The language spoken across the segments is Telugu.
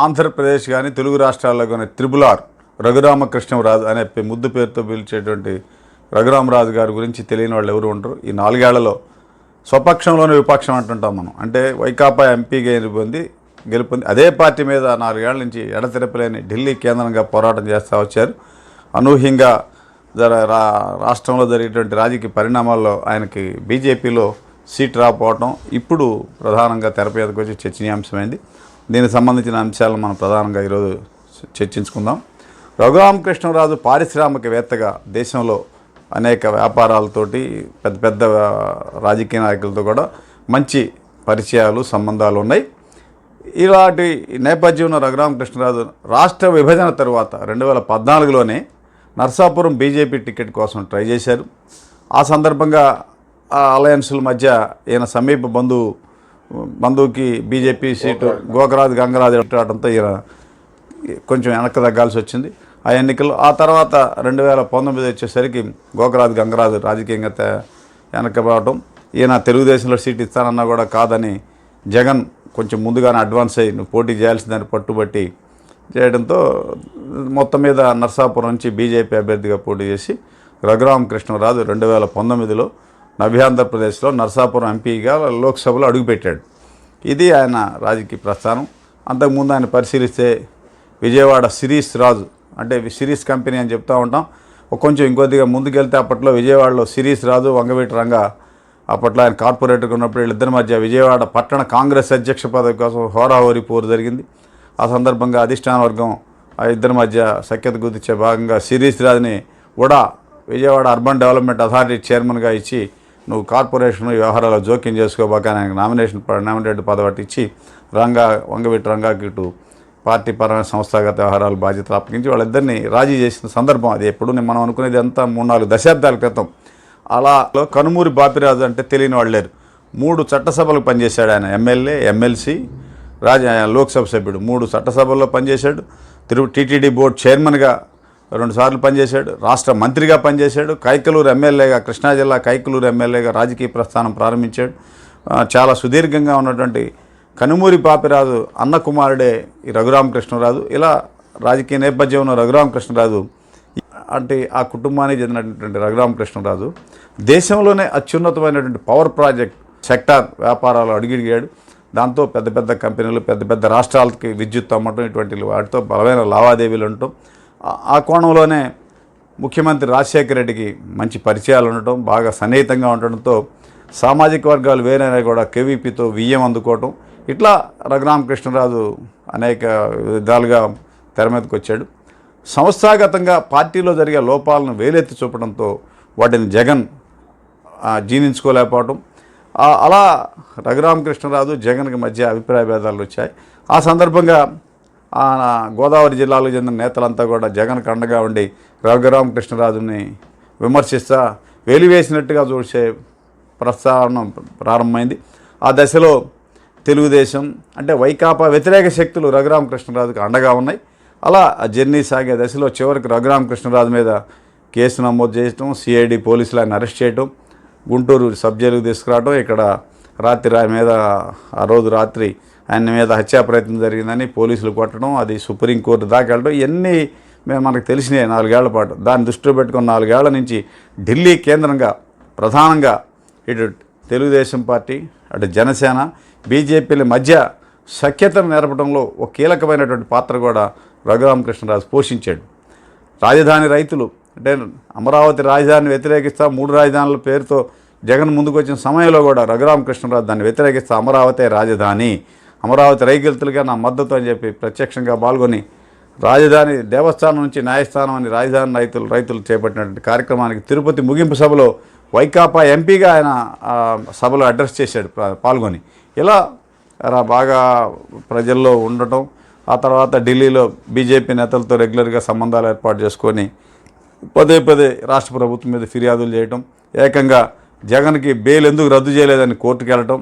ఆంధ్రప్రదేశ్ కానీ తెలుగు రాష్ట్రాల్లో కానీ త్రిబుల్ రఘురామకృష్ణరాజు అనే ముద్దు పేరుతో పిలిచేటువంటి రఘురామరాజు గారి గురించి తెలియని వాళ్ళు ఎవరు ఉంటారు. ఈ 4 ఏళ్లలో స్వపక్షంలోనే విపక్షం అంటుంటాం మనం. అంటే వైకాపా ఎంపీ గెలుపొంది అదే పార్టీ మీద 4 ఏళ్ల నుంచి ఎడతెరపలేని ఢిల్లీ కేంద్రంగా పోరాటం చేస్తూ వచ్చారు. అనూహ్యంగా రాష్ట్రంలో జరిగేటువంటి రాజకీయ పరిణామాల్లో ఆయనకి బీజేపీలో సీట్ రాకపోవటం ఇప్పుడు ప్రధానంగా తెరపై మీదకి వచ్చి చర్చనీయాంశమైంది. దీనికి సంబంధించిన అంశాలను మనం ప్రధానంగా ఈరోజు చర్చించుకుందాం. రఘురామకృష్ణరాజు పారిశ్రామికవేత్తగా దేశంలో అనేక వ్యాపారాలతోటి పెద్ద పెద్ద రాజకీయ నాయకులతో కూడా మంచి పరిచయాలు సంబంధాలు ఉన్నాయి. ఇలాంటి నేపథ్యంలో రఘురామకృష్ణరాజు రాష్ట్ర విభజన తరువాత 2014లోనే నర్సాపురం బీజేపీ టికెట్ కోసం ట్రై చేశారు. ఆ సందర్భంగా ఆ అలయన్సుల మధ్య ఈయన సమీప బంధువుకి బీజేపీ సీటు గోకరాజు గంగరాజు పెట్టడంతో ఈయన కొంచెం వెనక్కి తగ్గాల్సి వచ్చింది ఆ ఎన్నికల్లో. ఆ తర్వాత 2019 వచ్చేసరికి గోకరాజు గంగరాజు రాజకీయంగా వెనక్కిపోవటం, ఈయన తెలుగుదేశంలో సీట్ ఇస్తానన్నా కూడా కాదని జగన్ కొంచెం ముందుగానే అడ్వాన్స్ అయ్యి నువ్వు పోటీ చేయాల్సిందని పట్టుబట్టి చేయడంతో మొత్తం మీద నర్సాపురం నుంచి బీజేపీ అభ్యర్థిగా పోటీ చేసి రఘురామకృష్ణరాజు 2019లో నవ్యాంధ్రప్రదేశ్లో నర్సాపురం ఎంపీగా లోక్సభలో అడుగుపెట్టాడు. ఇది ఆయన రాజకీయ ప్రస్థానం. అంతకుముందు ఆయన పరిశీలిస్తే విజయవాడ సిరీస్ రాజు, అంటే సిరీస్ కంపెనీ అని చెప్తూ ఉంటాం, కొంచెం ఇంకొద్దిగా ముందుకెళ్తే అప్పట్లో విజయవాడలో సిరీస్ రాజు, వంగవీటి రంగా అప్పట్లో ఆయన కార్పొరేటర్గా ఉన్నప్పుడు వీళ్ళిద్దరి మధ్య విజయవాడ పట్టణ కాంగ్రెస్ అధ్యక్ష పదవి కోసం హోరాహోరీ పోరు జరిగింది. ఆ సందర్భంగా అధిష్టాన వర్గం ఆ ఇద్దరి మధ్య సఖ్యత కుదిర్చే భాగంగా సిరీస్ రాజుని కూడా విజయవాడ అర్బన్ డెవలప్మెంట్ అథారిటీ చైర్మన్గా ఇచ్చి నువ్వు కార్పొరేషన్ వ్యవహారాల్లో జోక్యం చేసుకోబాక ఆయనకు నామినేటెడ్ పదవి ఇచ్చి వంగవీటి రంగాకి ఇటు పార్టీ పరమైన సంస్థాగత వ్యవహారాలు బాధ్యతలు అప్పగించి వాళ్ళిద్దరిని రాజీ చేసిన సందర్భం అది. ఎప్పుడు మనం అనుకునేది అంతా 3-4 దశాబ్దాల క్రితం. అలా కనుమూరి బాపిరాజు అంటే తెలియని వాళ్ళు లేరు. 3 చట్టసభలకు పనిచేశాడు ఆయన. ఎమ్మెల్యే, ఎమ్మెల్సీ, లోక్సభ సభ్యుడు. 3 చట్టసభల్లో పనిచేశాడు. టీటీడీ బోర్డు చైర్మన్గా 2 సార్లు పనిచేశాడు. రాష్ట్ర మంత్రిగా పనిచేశాడు. కైకలూరు ఎమ్మెల్యేగా, కృష్ణా జిల్లా కైకలూరు ఎమ్మెల్యేగా రాజకీయ ప్రస్థానం ప్రారంభించాడు. చాలా సుదీర్ఘంగా ఉన్నటువంటి కనుమూరి బాపిరాజు అన్న కుమారుడే ఈ రఘురామకృష్ణరాజు. ఇలా రాజకీయ నేపథ్యం ఉన్న రఘురామకృష్ణరాజు అంటే ఆ కుటుంబానికి చెందినటువంటి రఘురామకృష్ణరాజు దేశంలోనే అత్యున్నతమైనటువంటి పవర్ ప్రాజెక్ట్ సెక్టార్ వ్యాపారాలు అడుగుడిగాడు. దాంతో పెద్ద పెద్ద కంపెనీలు, పెద్ద పెద్ద రాష్ట్రాలకి విద్యుత్ అమ్మటం, ఇటువంటి వాటితో బలమైన లావాదేవీలు ఉండటం, ఆ కోణంలోనే ముఖ్యమంత్రి రాజశేఖర రెడ్డికి మంచి పరిచయాలు ఉండటం, బాగా సన్నిహితంగా ఉండటంతో సామాజిక వర్గాలు వేరైనా కూడా కేవీపీతో వియ్యం అందుకోవటం, ఇట్లా రఘురామకృష్ణరాజు అనేక విధాలుగా తెర మీదకి వచ్చాడు. సంస్థాగతంగా పార్టీలో జరిగే లోపాలను వేలెత్తి చూపడంతో వాటిని జగన్ జీర్ణించుకోలేకపోవటం, అలా రఘురామకృష్ణరాజు జగన్కి మధ్య అభిప్రాయ భేదాలు వచ్చాయి. ఆ సందర్భంగా గోదావరి జిల్లాలో చెందిన నేతలంతా కూడా జగన్కి అండగా ఉండి రఘురామకృష్ణరాజుని విమర్శిస్తా వెలివేసినట్టుగా చూసే ప్రస్థానం ప్రారంభమైంది. ఆ దశలో తెలుగుదేశం అంటే వైకాపా వ్యతిరేక శక్తులు రఘురామకృష్ణరాజుకి అండగా ఉన్నాయి. అలా జర్నీ సాగే దశలో చివరికి రఘురామకృష్ణరాజు మీద కేసు నమోదు చేయటం, సిఐడి పోలీసులు ఆయన అరెస్ట్ చేయటం, గుంటూరు సబ్ జైలుకు తీసుకురావడం, ఇక్కడ ఆ రోజు రాత్రి ఆయన మీద హత్యా ప్రయత్నం జరిగిందని పోలీసులు కొట్టడం, అది సుప్రీంకోర్టు దాకా వెళ్ళడం, ఇవన్నీ మనకు తెలిసినాయి 4 ఏళ్ల పాటు. దాన్ని దృష్టిలో పెట్టుకుని 4 ఏళ్ల నుంచి ఢిల్లీ కేంద్రంగా ప్రధానంగా ఇటు తెలుగుదేశం పార్టీ, అటు జనసేన, బీజేపీల మధ్య సఖ్యతను నేర్పడంలో ఒక కీలకమైనటువంటి పాత్ర కూడా రఘురామకృష్ణరాజు పోషించాడు. రాజధాని రైతులు అంటే అమరావతి రాజధానిని వ్యతిరేకిస్తా 3 రాజధానుల పేరుతో జగన్ ముందుకు వచ్చిన సమయంలో కూడా రఘురామకృష్ణరాజు దాన్ని వ్యతిరేకిస్తా అమరావతి రాజధాని, అమరావతి రైతులుగా నా మద్దతు అని చెప్పి ప్రత్యక్షంగా పాల్గొని రాజధాని దేవస్థానం నుంచి న్యాయస్థానం అని రాజధాని రైతులు చేపట్టినటువంటి కార్యక్రమానికి తిరుపతి ముగింపు సభలో వైకాపా ఎంపీగా ఆయన సభలో అడ్రస్ చేశాడు పాల్గొని. ఇలా బాగా ప్రజల్లో ఉండటం, ఆ తర్వాత ఢిల్లీలో బీజేపీ నేతలతో రెగ్యులర్గా సంబంధాలు ఏర్పాటు చేసుకొని పదే రాష్ట్ర ప్రభుత్వం మీద ఫిర్యాదులు చేయటం, ఏకంగా జగన్కి బెయిల్ ఎందుకు రద్దు చేయలేదని కోర్టుకు వెళ్ళటం,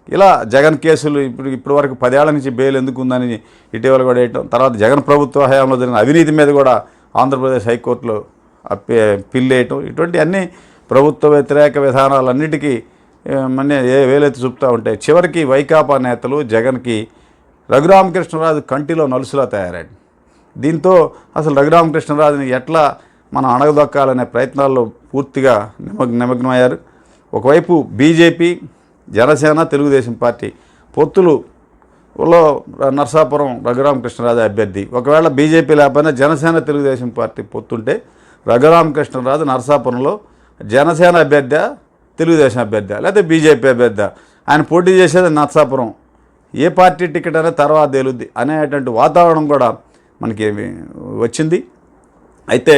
ఇలా జగన్ కేసులు ఇప్పటి వరకు 10 ఏళ్ల నుంచి బెయిల్ ఎందుకు ఉందని ఇటీవల కూడా వేయటం, తర్వాత జగన్ ప్రభుత్వ హయాంలో జరిగిన అవినీతి మీద కూడా ఆంధ్రప్రదేశ్ హైకోర్టులో పిల్ వేయటం, ఇటువంటి అన్ని ప్రభుత్వ వ్యతిరేక విధానాలన్నిటికీ వేలెత్తి చూపుతూ ఉంటాయి. చివరికి వైకాపా నేతలు జగన్కి రఘురామకృష్ణరాజు కంటిలో నలుసులా తయారాడు. దీంతో అసలు రఘురామకృష్ణరాజుని ఎట్లా మనం అణగదొక్కాలనే ప్రయత్నాల్లో పూర్తిగా నిమగ్నమయ్యారు. ఒకవైపు బీజేపీ, జనసేన, తెలుగుదేశం పార్టీ పొత్తులులో నరసాపురం రఘురామకృష్ణరాజు అభ్యర్థి. ఒకవేళ బీజేపీ లేకపోయినా జనసేన, తెలుగుదేశం పార్టీ పొత్తుంటే రఘురామకృష్ణరాజు నరసాపురంలో జనసేన అభ్యర్థి, తెలుగుదేశం అభ్యర్థి, లేకపోతే బీజేపీ అభ్యర్థి, ఆయన పోటీ చేసేది నరసాపురం, ఏ పార్టీ టికెట్ అనేది తర్వాత తేలుద్ది అనేటువంటి వాతావరణం కూడా మనకి వచ్చింది. అయితే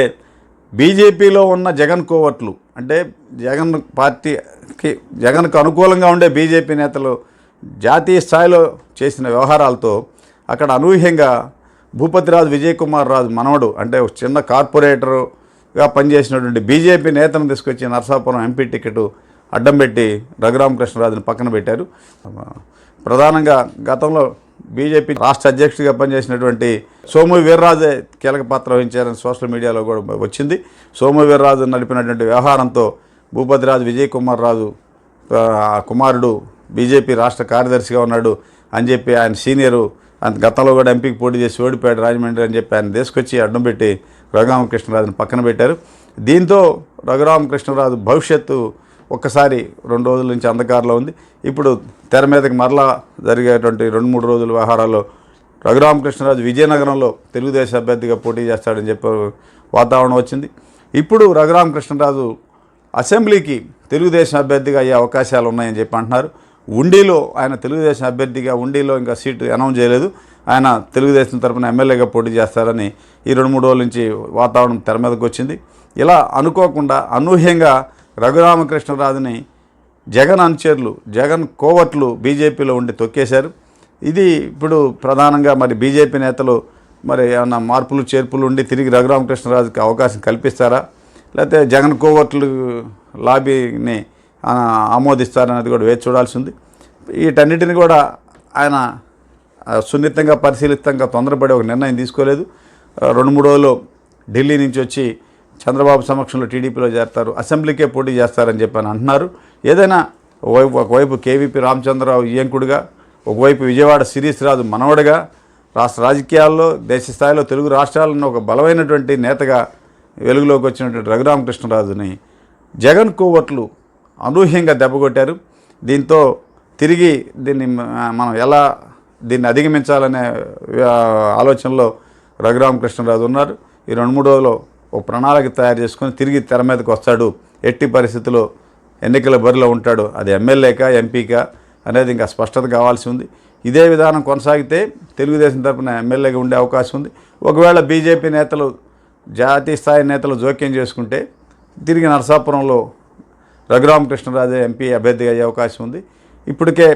బీజేపీలో ఉన్న జగన్ కోవట్లు, అంటే జగన్ పార్టీకి, జగన్కు అనుకూలంగా ఉండే బీజేపీ నేతలు జాతీయ స్థాయిలో చేసిన వ్యవహారాలతో అక్కడ అనూహ్యంగా భూపతిరాజు విజయ్ కుమార్ రాజు మనవడు, అంటే ఒక చిన్న కార్పొరేటరుగా పనిచేసినటువంటి బీజేపీ నేతను తీసుకొచ్చి నరసాపురం ఎంపీ టికెట్ అడ్డం పెట్టి రఘురామకృష్ణరాజుని పక్కన పెట్టారు. ప్రధానంగా గతంలో బీజేపీ రాష్ట్ర అధ్యక్షుడిగా పనిచేసినటువంటి సోము వీర్రాజే కీలక పాత్ర వహించారని సోషల్ మీడియాలో కూడా వచ్చింది. సోము వీర్రాజు నడిపినటువంటి వ్యవహారంతో భూపతిరాజు విజయ్ కుమార్ రాజు కుమారుడు బీజేపీ రాష్ట్ర కార్యదర్శిగా ఉన్నాడు అని చెప్పి, ఆయన సీనియరు, గతంలో కూడా ఎంపీకి పోటీ చేసి ఓడిపోయాడు రాజమండ్రి అని చెప్పి ఆయన తీసుకొచ్చి అడ్డం పెట్టి రఘురామకృష్ణరాజుని పక్కన పెట్టారు. దీంతో రఘురామకృష్ణరాజు భవిష్యత్తు ఒక్కసారి 2 రోజుల నుంచి అంధకారంలో ఉంది. ఇప్పుడు తెర మీదకి మరలా జరిగేటువంటి 2-3 రోజుల వ్యవహారాల్లో రఘురామకృష్ణరాజు విజయనగరంలో తెలుగుదేశం అభ్యర్థిగా పోటీ చేస్తాడని చెప్పి వాతావరణం వచ్చింది. ఇప్పుడు రఘురామకృష్ణరాజు అసెంబ్లీకి తెలుగుదేశం అభ్యర్థిగా అయ్యే అవకాశాలు ఉన్నాయని చెప్పి అంటున్నారు. ఉండిలో ఆయన తెలుగుదేశం అభ్యర్థిగా, ఉండిలో ఇంకా సీటు అనౌన్స్ చేయలేదు, ఆయన తెలుగుదేశం తరఫున ఎమ్మెల్యేగా పోటీ చేస్తారని ఈ 2-3 రోజుల నుంచి వాతావరణం తెర మీదకి వచ్చింది. ఇలా అనుకోకుండా అనూహ్యంగా రఘురామకృష్ణరాజుని జగన్ అనుచరులు, జగన్ కోవట్లు బీజేపీలో ఉండి తొక్కేశారు. ఇది ఇప్పుడు ప్రధానంగా మరి బీజేపీ నేతలు మరి ఏమన్నా మార్పులు చేర్పులు ఉండి తిరిగి రఘురామకృష్ణరాజుకి అవకాశం కల్పిస్తారా, లేకపోతే జగన్ కోవట్లు లాబీని ఆమోదిస్తారనేది కూడా వేచి చూడాల్సి ఉంది. వీటన్నిటిని కూడా ఆయన సున్నితంగా పరిశీలితంగా తొందరపడి ఒక నిర్ణయం తీసుకోలేదు. 2-3 రోజులు ఢిల్లీ నుంచి వచ్చి చంద్రబాబు సమక్షంలో టీడీపీలో చేరతారు, అసెంబ్లీకే పోటీ చేస్తారని చెప్పి అంటున్నారు. ఏదైనా ఒకవైపు కేవీపీ రామచంద్రరావు ఈయంకుడిగా, ఒకవైపు విజయవాడ శిరీష్ రాజు మనవడిగా, రాష్ట్ర రాజకీయాల్లో దేశ స్థాయిలో తెలుగు రాష్ట్రాలను ఒక బలమైనటువంటి నేతగా వెలుగులోకి వచ్చినటువంటి రఘురామకృష్ణరాజుని జగన్ కోవట్లు అనూహ్యంగా దెబ్బకొట్టారు. దీంతో తిరిగి మనం ఎలా దీన్ని అధిగమించాలనే ఆలోచనలో రఘురామకృష్ణరాజు ఉన్నారు. ఈ 2-3 రోజుల్లో ఒక ప్రణాళిక తయారు చేసుకొని తిరిగి తెర మీదకి వస్తాడు. ఎట్టి పరిస్థితుల్లో ఎన్నికల బరిలో ఉంటాడు. అది ఎమ్మెల్యేకా, ఎంపీకా అనేది ఇంకా స్పష్టత కావాల్సి ఉంది. ఇదే విధానం కొనసాగితే తెలుగుదేశం తరఫున ఎమ్మెల్యేగా ఉండే అవకాశం ఉంది. ఒకవేళ బీజేపీ నేతలు, జాతీయ స్థాయి నేతలు జోక్యం చేసుకుంటే తిరిగి నరసాపురంలో రఘురామకృష్ణరాజే ఎంపీ అభ్యర్థిగా అయ్యే అవకాశం ఉంది. ఇప్పటికే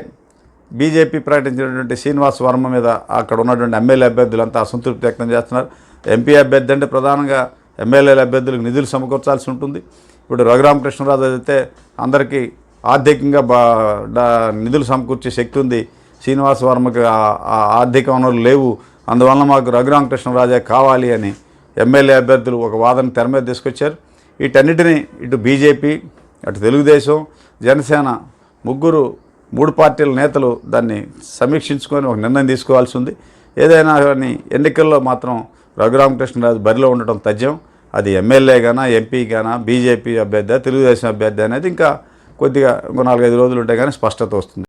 బీజేపీ ప్రకటించినటువంటి శ్రీనివాస్ వర్మ మీద అక్కడ ఉన్నటువంటి ఎమ్మెల్యే అభ్యర్థులంతా అసంతృప్తి వ్యక్తం చేస్తున్నారు. ఎంపీ అభ్యర్థి అంటే ప్రధానంగా ఎమ్మెల్యేల అభ్యర్థులకు నిధులు సమకూర్చాల్సి ఉంటుంది. ఇప్పుడు రఘురామకృష్ణరాజు అయితే అందరికీ ఆర్థికంగా నిధులు సమకూర్చే శక్తి ఉంది. శ్రీనివాస్ వర్మకి ఆర్థిక వనరులు లేవు, అందువలన మాకు రఘురామకృష్ణరాజే కావాలి అని ఎమ్మెల్యే అభ్యర్థులు ఒక వాదన తెర మీద తీసుకొచ్చారు. వీటన్నిటినీ ఇటు బీజేపీ, అటు తెలుగుదేశం, జనసేన 3 పార్టీల నేతలు దాన్ని సమీక్షించుకొని ఒక నిర్ణయం తీసుకోవాల్సి ఉంది. ఏదైనా కానీ ఎన్నికల్లో మాత్రం రఘురామకృష్ణరాజు బరిలో ఉండటం తథ్యం. అది ఎమ్మెల్యే గానా, ఎంపీ గానా, బీజేపీ అభ్యర్థి, తెలుగుదేశం అభ్యర్థి అనేది ఇంకా కొద్దిగా 4-5 రోజులు ఉంటే కానీ స్పష్టత వస్తుంది.